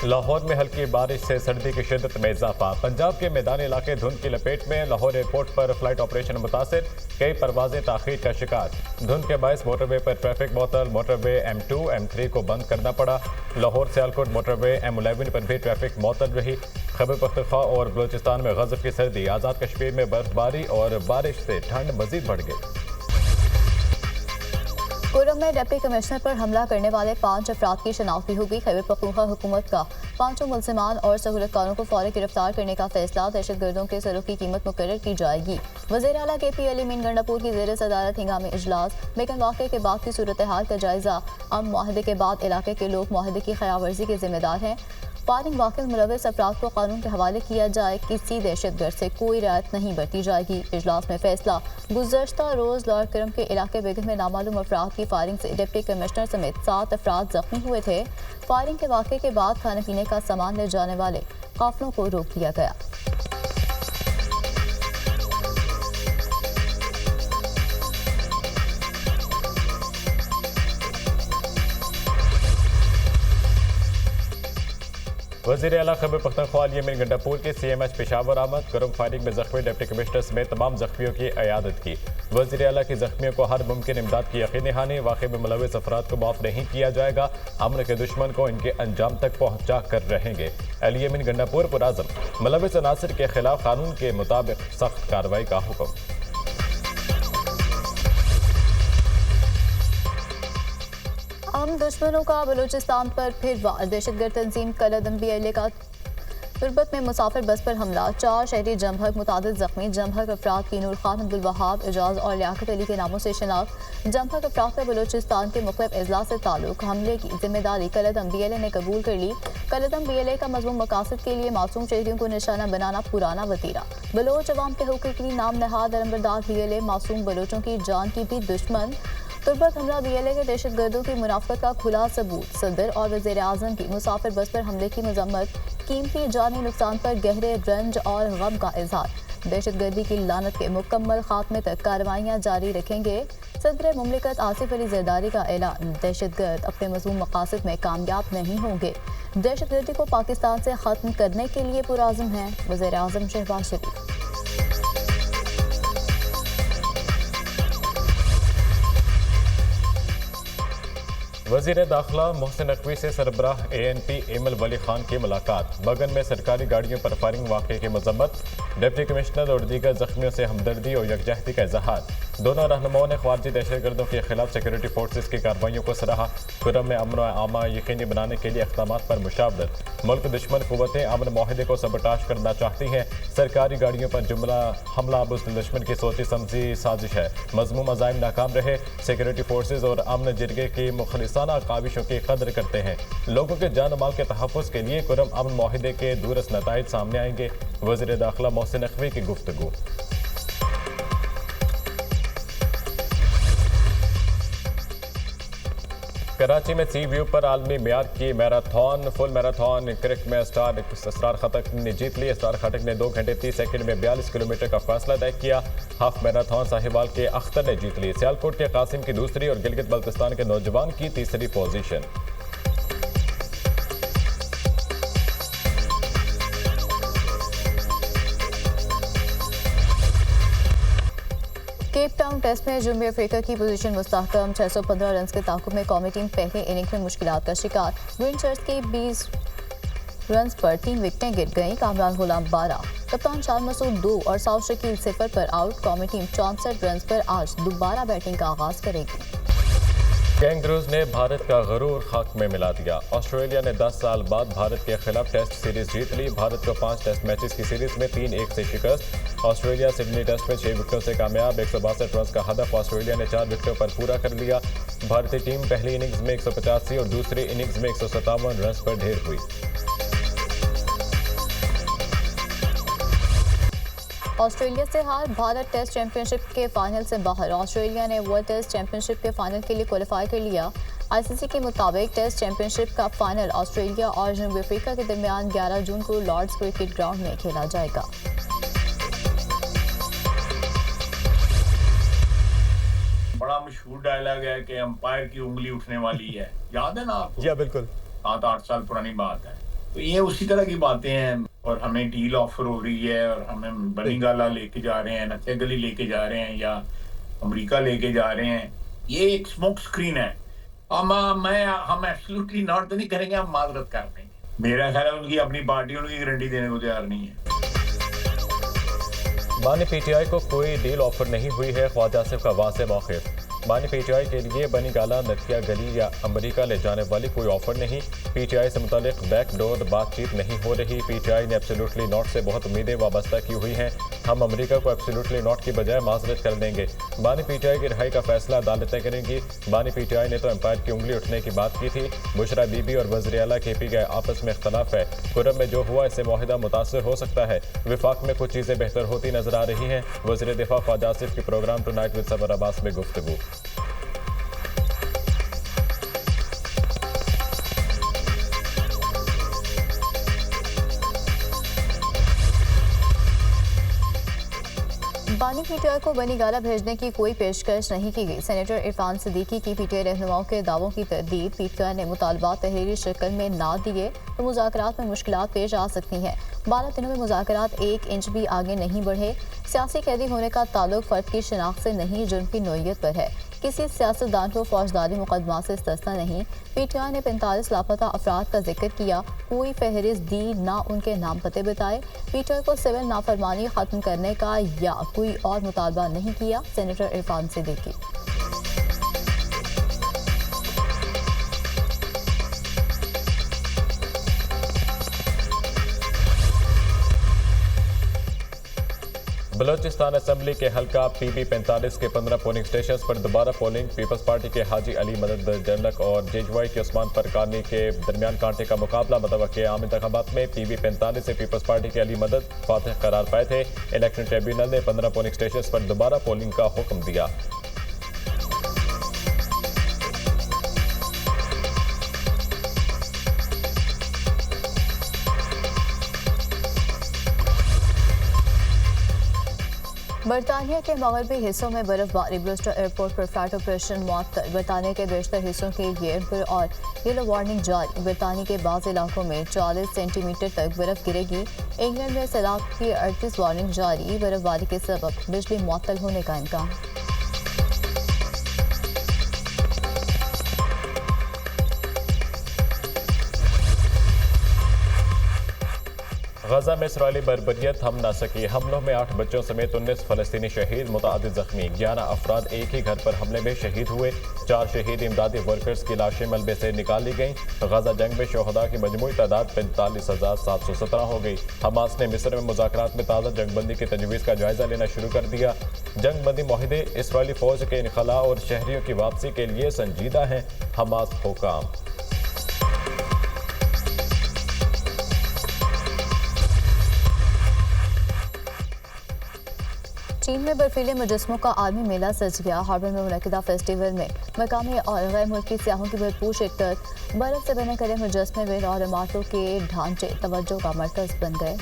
लाहौर में हल्की बारिश से सर्दी की शिद्दत में इजाफा। पंजाब के मैदानी इलाके धुंध की लपेट में। लाहौर एयरपोर्ट पर फ्लाइट ऑपरेशन मुतासिर, कई परवाजें ताखीर का शिकार। धुंध के बायस मोटरवे पर ट्रैफिक मअतल। मोटरवे M2 M3 को बंद करना पड़ा। लाहौर सियालकोट मोटरवे M11 पर भी ट्रैफिक मअतल रही। खैबर पख्तूनख्वा और बलोचिस्तान में गजब की सर्दी। आज़ाद कश्मीर में बर्फबारी और बारिश से ठंड मजीद बढ़ गई। कुरम में डिप्टी कमिश्नर पर हमला करने वाले 5 अफराद की शनाख्त भी होगी। खैबर पख्तूनख्वा हुकूमत का 5 मुलजिमान और सहूलतकारों को फौरी गिरफ्तार करने का फैसला। दहशतगर्दों के सरों की कीमत मुकर्रर की जाएगी। वज़ीर आला KP अली मीन गंडापुर की ज़ेर सदारत हिंगामी इजलास। लेकिन वाक़े के बाद की सूरत हाल का जायजा। अमन मुआहदे के बाद इलाके के लोग मुआहदे की खिलाफवर्जी के जिम्मेदार हैं। फायरिंग वाक़े में मुलविस अफराद को कानून के हवाले किया जाए। किसी दहशतगर्द से कोई रियायत नहीं बरती जाएगी। इजलास में फैसला। गुज़श्ता रोज़ लॉर्ड करम के इलाके बेगम में नामालूम अफराद की फायरिंग से डिप्टी कमिश्नर समेत 7 अफराद जख्मी हुए थे। फायरिंग के वाक़े के बाद खाने पीने का सामान ले जाने वाले काफिलों को रोक दिया गया। वज़ीर आला खैबर पख्तूनख्वा अली मीन गंडापुर के CMH पेशावर आमद। कुरम फायरिंग में जख्मी डिप्टी कमिश्नर समेत तमाम जख्मियों की इयादत की। वज़ीर आला की जख्मियों को हर मुमकिन इमदाद की यकीनी दहानी। वाक़े में मुलविस अफराद को माफ़ नहीं किया जाएगा। अमन के दुश्मन को इनके अंजाम तक पहुँचा कर रहेंगे। अली मीन गंडापुर पुराज़म। मुलविस अनासर के खिलाफ कानून के मुताबिक सख्त कार्रवाई का हुक्म। हम दुश्मनों का बलूचिस्तान पर फिर वार। दहशतगर्द तंजीम कलदम BLA का तुर्बत में मुसाफिर बस पर हमला। 4 शहरी जमहक मुतादिद जख्मी। जमहक अफराद की नूर खान, अब्दुल वहाब, एजाज और लियाकत अली के नामों से शनाख्त। जमहक अफराद का बलूचिस्तान के मुख्तलिफ अजला से ताल्लुक। हमले की जिम्मेदारी कलदम BLA ने कबूल कर ली। कलदम BLA का मज़मूम मकासद के लिए मासूम शहरियों को निशाना बनाना पुराना वतीरा। बलोच अवाम के हकूक़ के लिए नाम नहाद अलंबरदार BLA मासूम बलोचों की जान की भी दुश्मन। तुर्बत हमला BLA के दहशतगर्दों की मुनाफत का खुला सबूत। सदर और वज़ीर आज़म की मुसाफिर बस पर हमले की मजम्मत। कीमती जानी नुकसान पर गहरे रंज और गम का इजहार। दहशतगर्दी की लानत के मुकम्मल खात्मे तक कार्रवाइयाँ जारी रखेंगे। सदर मुमलिकत आसिफ अली जरदारी का ऐलान। दहशतगर्द अपने मज़मूम मकासद में कामयाब नहीं होंगे। दहशतगर्दी को पाकिस्तान से ख़त्म करने के लिए पुरआज़म हैं वज़ीर आज़म शहबाज शरीफ। वज़ीर दाखिला मोहसिन नकवी से सरबराह ANP एमल वली खान की मुलाकात। बगन में सरकारी गाड़ियों पर फायरिंग वाक़े की मजम्मत। डिप्टी कमिश्नर और दीगर जख्मियों से हमदर्दी और यकजहती का इजहार। दोनों रहनुमाओं ने ख्वारजी दहशतगर्दों के खिलाफ सिक्योरिटी फोर्सेज की कार्रवाइयों को सराहा। कुरम में अमन आमा यकीनी बनाने के लिए इक़दाम पर मुशावरत। मुल्क दुश्मन कुव्वतें अमन माहिदे को सबटाश करना चाहती हैं। सरकारी गाड़ियों पर जुमला हमला बुज़्दिल दुश्मन की सोची समझी साजिश है। मज़मूम अज़ाइम नाकाम रहे। सिक्योरिटी फोर्सेज और अमन जिरगे की मुखलिसाना काविशों की कदर करते हैं। लोगों के जान माल के तहफ़्फ़ुज़ के लिए कुरम अमन माहिदे के दूरस नताइज सामने आएंगे। वज़ीर दाखिला मोहसिन नकवी की गुफ्तगू। कराची में सी व्यू पर आलमी मेयार की मैराथन फुल मैराथन क्रिक में असरार खटक ने जीत ली। असरार खटक ने 2 घंटे 30 सेकंड में 42 किलोमीटर का फासला तय किया। हाफ मैराथन साहिवाल के अख्तर ने जीत ली। सियालकोट के कासिम की दूसरी और गिलगित बल्तिस्तान के नौजवान की तीसरी पोजीशन। केप टाउन टेस्ट में जनूबी अफ्रीका की पोजीशन मुस्तहकम। 615 रन के ताकुब में कौमी टीम पहले इनिंग्स में मुश्किलात का शिकार। विंडसर्स की 20 रन पर 3 विकेटें गिर गईं। कामरान गुलाम 12, कप्तान शान मसूद 2 और साउथ शकील 0 पर आउट। कौमी टीम 64 रन पर आज दोबारा बैटिंग का आगाज करेगी। कैंगरूज ने भारत का गरूर खाक में मिला दिया। ऑस्ट्रेलिया ने 10 साल बाद भारत के खिलाफ टेस्ट सीरीज जीत ली। भारत को 5 टेस्ट मैचेस की सीरीज में 3-1 से शिकस्त। ऑस्ट्रेलिया सिडनी टेस्ट में 6 विकेटों से कामयाब। 162 रन का हदफ ऑस्ट्रेलिया ने 4 विकेटों पर पूरा कर लिया। भारतीय टीम पहली इनिंग्स में 185 और दूसरी इनिंग्स में 157 रन पर ढेर हुई। ऑस्ट्रेलिया से हार। भारत टेस्ट चैंपियनशिप के फाइनल से बाहर। ऑस्ट्रेलिया ने वर्ल्ड टेस्ट चैंपियनशिप के फाइनल के लिए क्वालिफाई कर लिया। ICC के मुताबिक टेस्ट चैंपियनशिप का फाइनल ऑस्ट्रेलिया और जनूबी अफ्रीका के दरमियान 11 जून को लॉर्ड्स क्रिकेट ग्राउंड में खेला जाएगा। बड़ा मशहूर डायलॉग है कि अंपायर की उंगली उठने वाली है। याद है ना आपको? या बिल्कुल। 7-8 साल पुरानी बात है। तो ये उसी तरह की बातें हैं। और हमें डील ऑफर हो रही है और हमें बनीगाला लेके जा रहे हैं, नक्या गली लेके जा रहे हैं या अमेरिका लेके जा रहे हैं। ये एक स्मोक स्क्रीन है। हम एब्सोल्युटली नॉट तो नहीं करेंगे, हम माजरत कर देंगे। मेरा ख्याल है उनकी अपनी पार्टी उनकी गारंटी देने को तैयार नहीं है। बानी पीटीआई को कोई डील ऑफर नहीं हुई है, ख्वाजा आसिफ का वाज़ेह मौक़िफ़। बानी पीटीआई के लिए बनी गाला, नथिया गली या अमेरिका ले जाने वाली कोई ऑफर नहीं। पीटीआई से मुतालिक बैकडोर बातचीत नहीं हो रही। पीटीआई ने एब्सोल्युटली नॉट से बहुत उम्मीदें वाबस्ता की हुई हैं। हम अमेरिका को एब्सोल्युटली नॉट की बजाय माजरत कर देंगे। बानी पीटीआई की रिहाई का फैसला अदालत तय करेंगी। बानी पीटीआई ने तो एम्पायर की उंगली उठने की बात की थी। बुशरा बीबी और वज़ीर आला के पी के आपस में इख्तलाफ है। कुरम में जो हुआ इससे मुआहिदा मुतासर हो सकता है। विफाक में कुछ चीज़ें बेहतर होती नजर आ रही हैं। वज़ीर दिफा ख्वाजा आसिफ की programme tonight with Samar Abbas में गुफ्तगू। बानी पीटीआई को बनी गाला भेजने की कोई पेशकश नहीं की गई। सेनेटर इरफान सिद्दीकी की पीटीआई रहनुमाओं के दावों की तरदीद। पीटीआई ने मुतालबात तहरीरी शक्ल में ना दिए तो मुज़ाकरात में मुश्किलात पेश आ सकती हैं। 12 दिनों में मुज़ाकरात 1 इंच भी आगे नहीं बढ़े। सियासी कैदी होने का ताल्लुक फ़र्द की शनाख्त से नहीं, जुर्म की नोयत पर है। किसी सियासतदान को फौजदारी मुकदमा से इस्तिस्ना नहीं। पीटीआई ने 45 लापता अफराद का जिक्र किया, कोई फहरिस्त दी ना उनके नाम पते बताए। पीटीआई को सिविल नाफरमानी खत्म करने का या कोई और मुतालबा नहीं किया। सेनेटर इरफान सिद्दीकी। बलोचिस्तान असम्बली के हल्का PB 45 के 15 पोलिंग स्टेशन पर दोबारा पोलिंग। पीपल्स पार्टी के हाजी अली मदद जनक और जेजवाई के उस्मान परकानी के दरमियान कांटे का मुकाबला मुतवक्के आम इंतखाबात में। PB 45 से पीपल्स पार्टी के अली मदद फातिह करार पाए थे। इलेक्शन ट्रिब्यूनल ने 15 पोलिंग स्टेशन पर दोबारा पोलिंग का हुक्म दिया। बरतानिया के मगरबी हिस्सों में बर्फबारी। ब्रूस्टर एयरपोर्ट पर फ्लाइट ऑपरेशन मुअत्तल। बरतानिया के बेशतर हिस्सों के लिए एम्बर और येलो वार्निंग जारी। बरतानिया के बाज़ इलाकों में 40 सेंटीमीटर तक बर्फ गिरेगी। इंग्लैंड में सैलाब की 38 वार्निंग जारी। बर्फबारी के सबब बिजली मुअत्तल होने का इम्कान। गजा में इसराइली बर्बरियत थम न सकी। हमलों में 8 बच्चों समेत 19 फलस्तीनी शहीद, मुतअद्दिद जख्मी। 11 अफराद एक ही घर पर हमले में शहीद हुए। 4 शहीद इमदादी वर्कर्स की लाशें मलबे से निकाल ली गईं। गजा जंग में शोहदा की मजमूई तादाद 45,717 हो गई। हमास ने मिस्र में मुज़ाकरात में ताज़ा जंगबंदी की तजवीज़ का जायजा लेना शुरू कर दिया। जंगबंदी मुआहिदे इसराइली फौज के इनखला और शहरियों की वापसी के लिए संजीदा हैं। हमास हुकाम। चीन में बर्फीले मुजस्मों का आलमी मेला सज गया। हार्बर में मुनक़िदा फेस्टिवल में मकामी और गैर मुल्की सियाहों की भरपूर शिरकत। बर्फ से बने करे मुजस्मे, विल और इमारतों के ढांचे तवज्जो का मरकज बन गए।